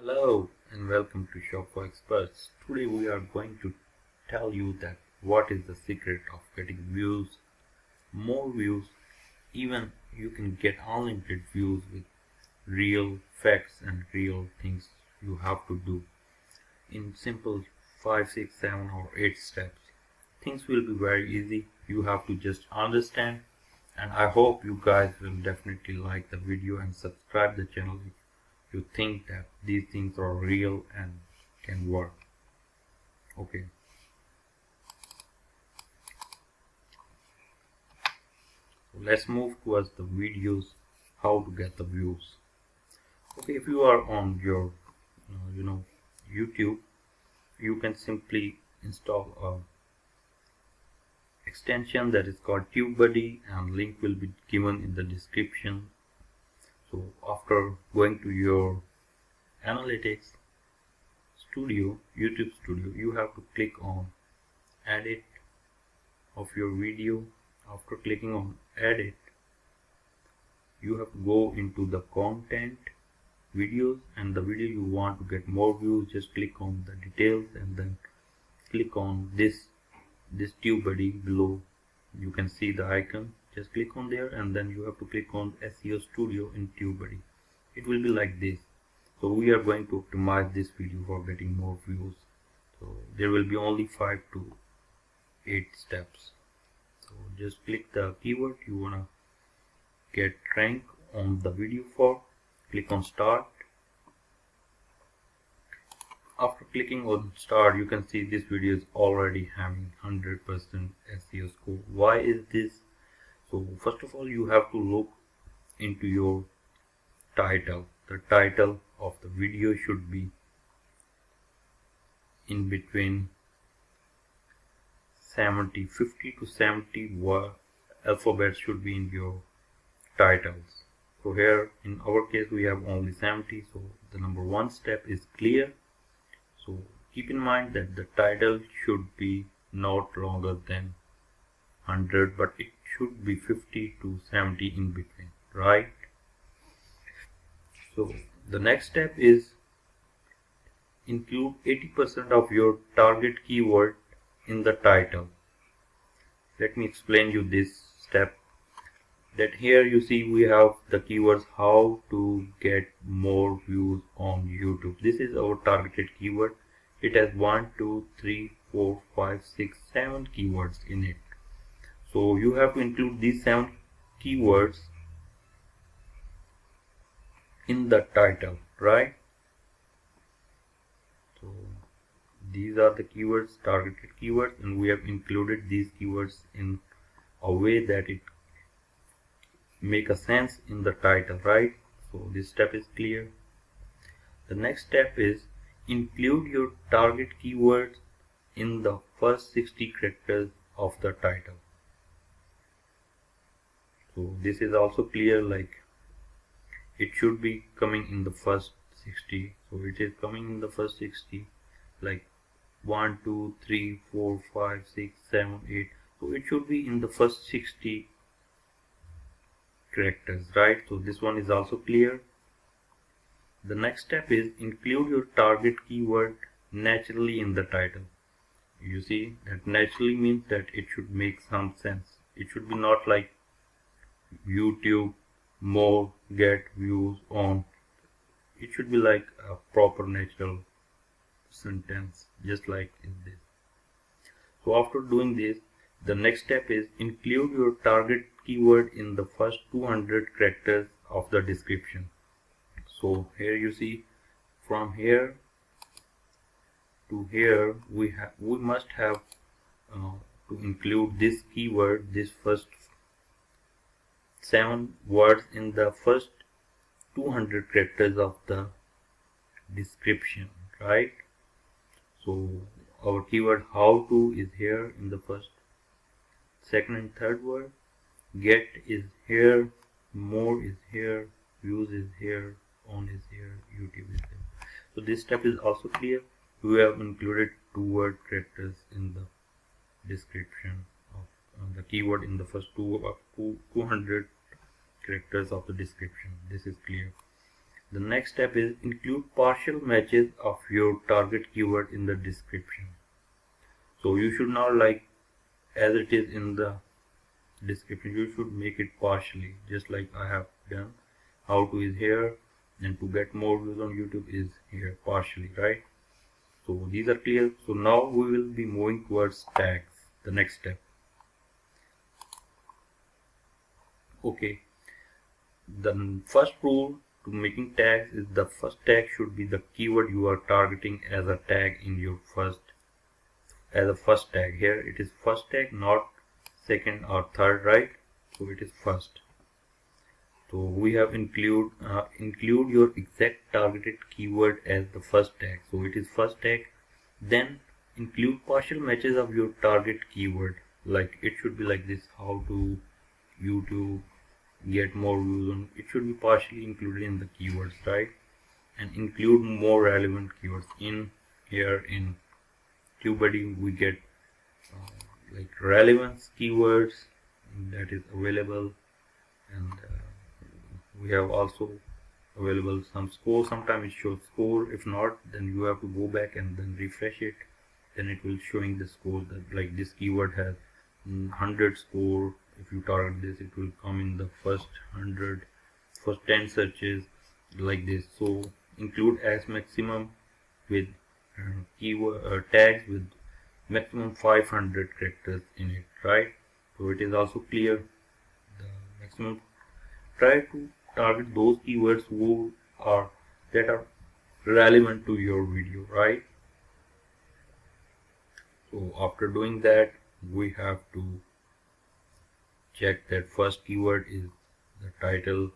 Hello and welcome to Shopify Experts. Today we are going to tell you that what is the secret of getting views, more views, even you can get unlimited views with real facts and real things you have to do in simple 5, 6, 7 or 8 steps. Things will be very easy. You have to just understand, and I hope you guys will definitely like the video and subscribe the channel you think that these things are real and can work. Okay, so let's move towards the videos, how to get the views. Okay, if you are on your YouTube, you can simply install a extension that is called TubeBuddy, and link will be given in the description. So after going to your analytics studio, YouTube studio, you have to click on edit of your video. After clicking on edit, you have to go into the content videos, and the video you want to get more views, just click on the details and then click on this TubeBuddy below. You can see the icon, just click on there and then you have to click on SEO studio in TubeBuddy. It will be like this. So we are going to optimize this video for getting more views. So there will be only 5 to 8 steps. So just click the keyword you wanna get rank on the video for. Click on start. After clicking on start, you can see this video is already having 100% SEO score. Why is this? So first of all, you have to look into your title. The title of the video should be in between 50 to 70 alphabets should be in your titles. So here in our case we have only 70, so the number one step is clear. So keep in mind that the title should be not longer than 100, but it should be 50 to 70 in between, right? So the next step is include 80% of your target keyword in the title. Let me explain you this step. That here you see we have the keywords how to get more views on YouTube. This is our targeted keyword. It has 1, 2, 3, 4, 5, 6, 7 keywords in it. So you have to include these 7 keywords in the title, right? So these are the keywords, targeted keywords, and we have included these keywords in a way that it make a sense in the title, right? So this step is clear. The next step is include your target keywords in the first 60 characters of the title. So this is also clear, like it should be coming in the first 60. So it is coming in the first 60, like 1, 2, 3, 4, 5, 6, 7, 8. So it should be in the first 60 characters, right? So this one is also clear. The next step is include your target keyword naturally in the title. You see that naturally means that it should make some sense. It should be not like YouTube more get views on. It should be like a proper natural sentence, just like in this. So after doing this, the next step is include your target keyword in the first 200 characters of the description. So here you see from here to here we must have to include this keyword, this first 7 words in the first 200 characters of the description, right? So our keyword how to is here in the first, second and third word. Get is here, more is here, views is here, on is here, YouTube is here. So this step is also clear. We have included 2 word characters in the description of the keyword in the first 200 characters of the description. This is clear. The next step is include partial matches of your target keyword in the description. So you should not like as it is in the description, you should make it partially, just like I have done. How to is here, and to get more views on YouTube is here partially, right? So these are clear. So now we will be moving towards tags, the next step. Okay, the first rule to making tags is the first tag should be the keyword you are targeting as a tag in your first tag. Here it is first tag, not second or third, right? So it is first. So we have include your exact targeted keyword as the first tag. So it is first tag. Then include partial matches of your target keyword. Like it should be like this: how to YouTube get more views on. It should be partially included in the keywords, right? And include more relevant keywords. In here in TubeBuddy we get like relevance keywords that is available, and we have also available some score. Sometimes it shows score. If not, then you have to go back and then refresh it. Then it will showing the score that like this keyword has 100 score. If you target this, it will come in the first 10 searches like this. So include as maximum with keyword tags with maximum 500 characters in it, right? So it is also clear. The maximum, try to target those keywords that are relevant to your video, right? So after doing that, we have to check that first keyword is the title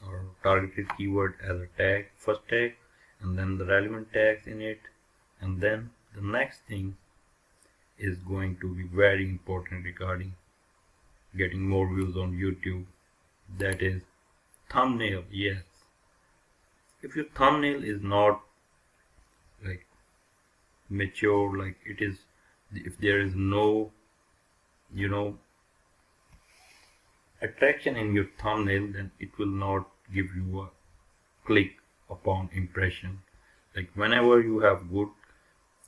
or targeted keyword as a tag, first tag, and then the relevant tags in it. And then the next thing is going to be very important regarding getting more views on YouTube. That is thumbnail. Yes, if your thumbnail is not like mature, like it is, if there is no attraction in your thumbnail, then it will not give you a click upon impression. Like whenever you have good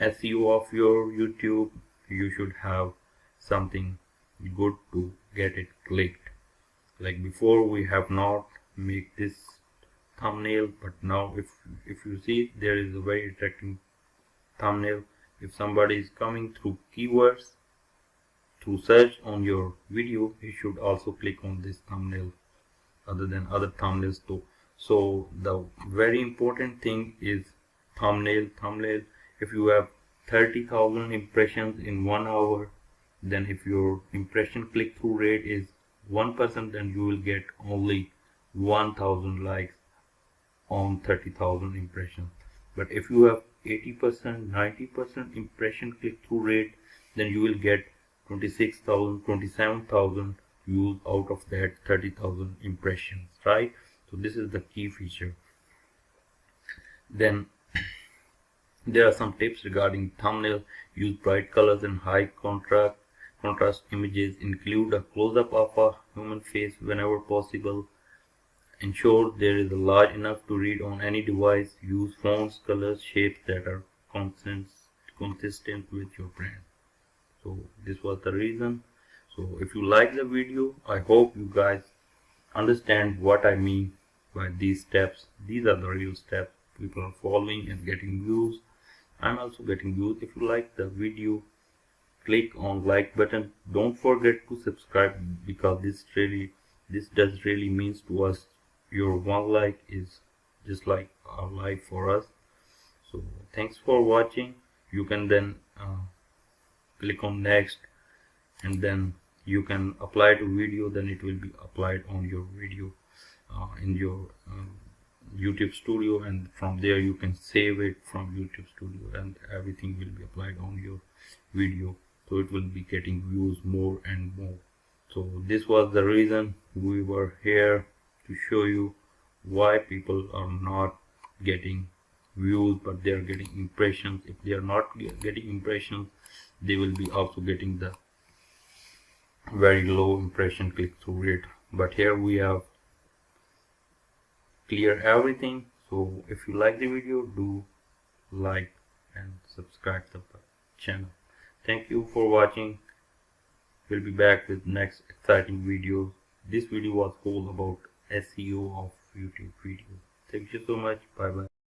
SEO of your YouTube, you should have something good to get it clicked. Like before we have not make this thumbnail, but now if you see, there is a very attractive thumbnail. If somebody is coming through keywords to search on your video, he should also click on this thumbnail other than other thumbnails too. So the very important thing is thumbnail. If you have 30,000 impressions in 1 hour, then if your impression click-through rate is 1%, then you will get only 1,000 likes on 30,000 impressions. But if you have 80%, 90% impression click-through rate, then you will get 26,000, 27,000 views out of that 30,000 impressions, right? So this is the key feature. Then there are some tips regarding thumbnail. Use bright colors and high contrast images. Include a close-up of a human face whenever possible. Ensure there is a large enough to read on any device. Use fonts, colors, shapes that are consistent with your brand. So this was the reason. So if you like the video, I hope you guys understand what I mean by these steps. These are the real steps people are following and getting views. I'm also getting views. If you like the video, click on like button. Don't forget to subscribe, because this does really means to us. Your one like is just like a life for us. So thanks for watching. You can then click on next, and then you can apply to video. Then it will be applied on your video in your YouTube Studio, and from there you can save it from YouTube Studio, and everything will be applied on your video. So it will be getting views more and more. So this was the reason we were here, to show you why people are not getting views, but they are getting impressions. If they are not getting impressions, they will be also getting the very low impression click-through rate. But here we have clear everything. So if you like the video, do like and subscribe the channel. Thank you for watching. We'll be back with next exciting videos. This video was all about SEO of YouTube videos. Thank you so much. Bye bye.